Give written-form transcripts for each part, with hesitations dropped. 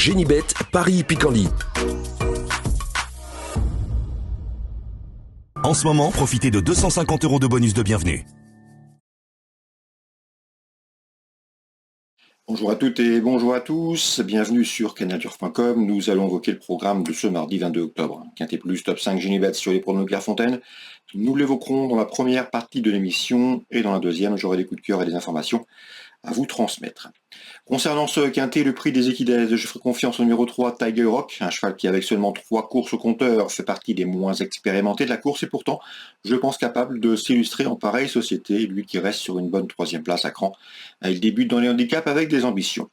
Génibet, Paris-Picardie. En ce moment, profitez de 250 € de bonus de bienvenue. Bonjour à toutes et bonjour à tous, bienvenue sur canalturf.com. Nous allons évoquer le programme de ce mardi 22 octobre. Quintet plus top 5 Génibet sur les pronos Clairefontaine. Nous l'évoquerons dans la première partie de l'émission et dans la deuxième, j'aurai des coups de cœur et des informations à vous transmettre. Concernant ce quintet, le prix des équidés, je ferai confiance au numéro 3, Tiger Rock, un cheval qui avec seulement 3 courses au compteur fait partie des moins expérimentés de la course et pourtant, je pense capable de s'illustrer en pareille société, lui qui reste sur une bonne 3e place à cran. Il débute dans les handicaps avec des ambitions.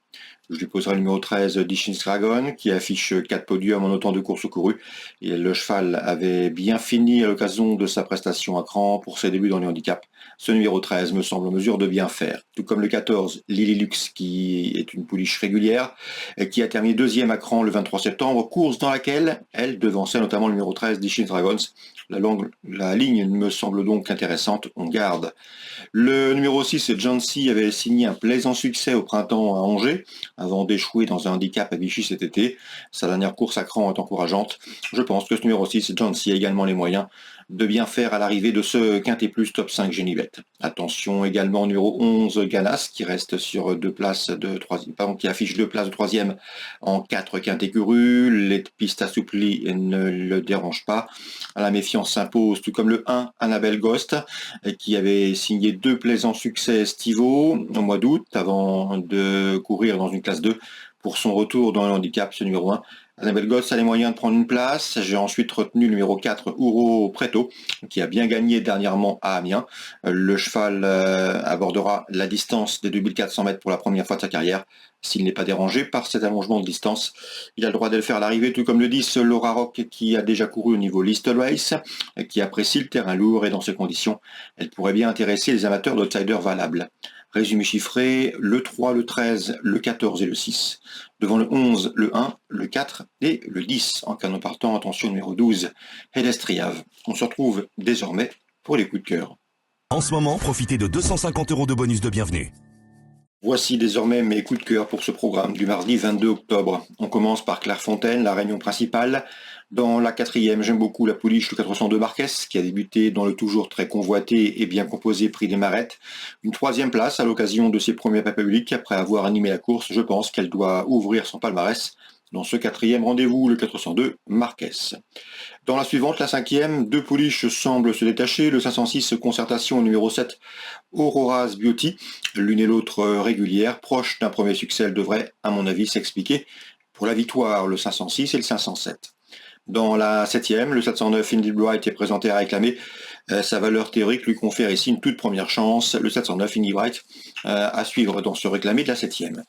Je lui poserai le numéro 13, Dishing Dragon, qui affiche 4 podiums en autant de courses courues. Et le cheval avait bien fini à l'occasion de sa prestation à cran pour ses débuts dans les handicaps. Ce numéro 13 me semble en mesure de bien faire. Tout comme le 14, Lily Lux, qui est une pouliche régulière, et qui a terminé 2e à cran le 23 septembre, course dans laquelle elle devançait notamment le numéro 13, Dishing Dragons. La ligne me semble donc intéressante, on garde. Le numéro 6, John C. avait signé un plaisant succès au printemps à Angers, avant d'échouer dans un handicap à Vichy cet été. Sa dernière course à cran est encourageante. Je pense que ce numéro 6, John C. a également les moyens de bien faire à l'arrivée de ce quintet plus top 5 Génibet. Attention également au numéro 11, Ganas, qui reste sur 2 places de 3e, qui affiche 2 places de 3e en 4 quintets curu. Les pistes assouplies ne le dérangent pas. La méfiance s'impose, tout comme le 1, Annabelle Ghost, qui avait signé 2 plaisants succès estivaux au mois d'août, avant de courir dans une classe 2 pour son retour dans le handicap, ce numéro 1. Annabelle Ghost a les moyens de prendre une place. J'ai ensuite retenu le numéro 4, Uro Preto, qui a bien gagné dernièrement à Amiens. Le cheval abordera la distance des 2400 mètres pour la première fois de sa carrière. S'il n'est pas dérangé par cet allongement de distance, il a le droit de le faire à l'arrivée, tout comme le 10, Laura Rock, qui a déjà couru au niveau Listed Race, qui apprécie le terrain lourd et dans ces conditions, elle pourrait bien intéresser les amateurs d'outsiders valables. Résumé chiffré, le 3, le 13, le 14 et le 6. Devant le 11, le 1, le 4 et le 10. En canon partant, attention numéro 12, Hedestriave. On se retrouve désormais pour les coups de cœur. En ce moment, profitez de 250 € de bonus de bienvenue. Voici désormais mes coups de cœur pour ce programme du mardi 22 octobre. On commence par Clairefontaine, la réunion principale. Dans la 4e, j'aime beaucoup la pouliche le 402 Marquez, qui a débuté dans le toujours très convoité et bien composé prix des Marettes. Une 3e place à l'occasion de ses premiers pas publics. Après avoir animé la course, je pense qu'elle doit ouvrir son palmarès dans ce 4e rendez-vous, le 402 Marquez. Dans la suivante, la 5e, 2 pouliches semblent se détacher. Le 506 Concertation numéro 7, Aurora's Beauty. L'une et l'autre régulières, proche d'un premier succès, elle devrait, à mon avis, s'expliquer pour la victoire, le 506 et le 507. Dans la 7e, le 709 Indeed Bright est présenté à réclamer. Sa valeur théorique lui confère ici une toute première chance. Le 709 Indeed Bright à suivre dans ce réclamé de la 7e.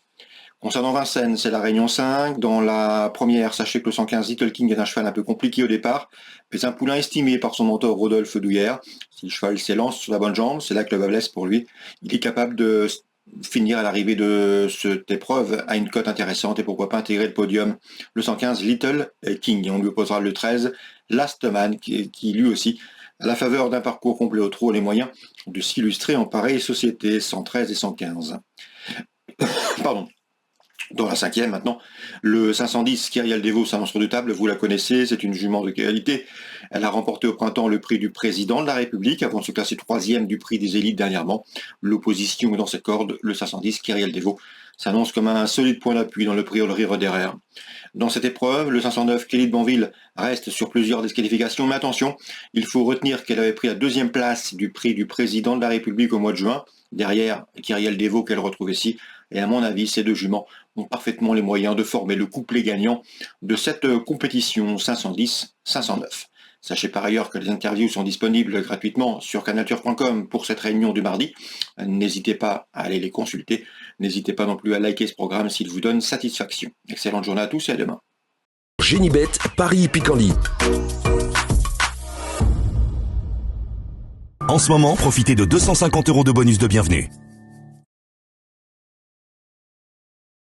Concernant Vincennes, c'est la Réunion 5. Dans la première, sachez que le 115 Little King est un cheval un peu compliqué au départ, mais un poulain estimé par son mentor Rodolphe Douillère. Si le cheval s'élance sur la bonne jambe, c'est là que le bas blesse pour lui. Il est capable de finir à l'arrivée de cette épreuve à une cote intéressante et pourquoi pas intégrer le podium. Le 115 Little King, et on lui opposera le 13 Last Man qui lui aussi, à la faveur d'un parcours complet au trot, les moyens de s'illustrer en pareille société, 113 et 115. Pardon. Dans la 5e maintenant, le 510 Kyriel Devo s'annonce redoutable, vous la connaissez, c'est une jument de qualité. Elle a remporté au printemps le prix du président de la République avant de se classer 3e du prix des élites dernièrement. L'opposition dans cette corde, le 510 Kyriel Devo s'annonce comme un solide point d'appui dans le prix Olry Roderer. Dans cette épreuve, le 509 Kelly de Banville reste sur plusieurs disqualifications, mais attention, il faut retenir qu'elle avait pris la 2e place du prix du président de la République au mois de juin, derrière Kyriel Devo qu'elle retrouve ici. Et à mon avis, ces 2 juments ont parfaitement les moyens de former le couplet gagnant de cette compétition 510-509. Sachez par ailleurs que les interviews sont disponibles gratuitement sur canalturf.com pour cette réunion du mardi. N'hésitez pas à aller les consulter. N'hésitez pas non plus à liker ce programme s'il vous donne satisfaction. Excellente journée à tous et à demain. Génibet, Paris-Picardie. En ce moment, profitez de 250 € de bonus de bienvenue.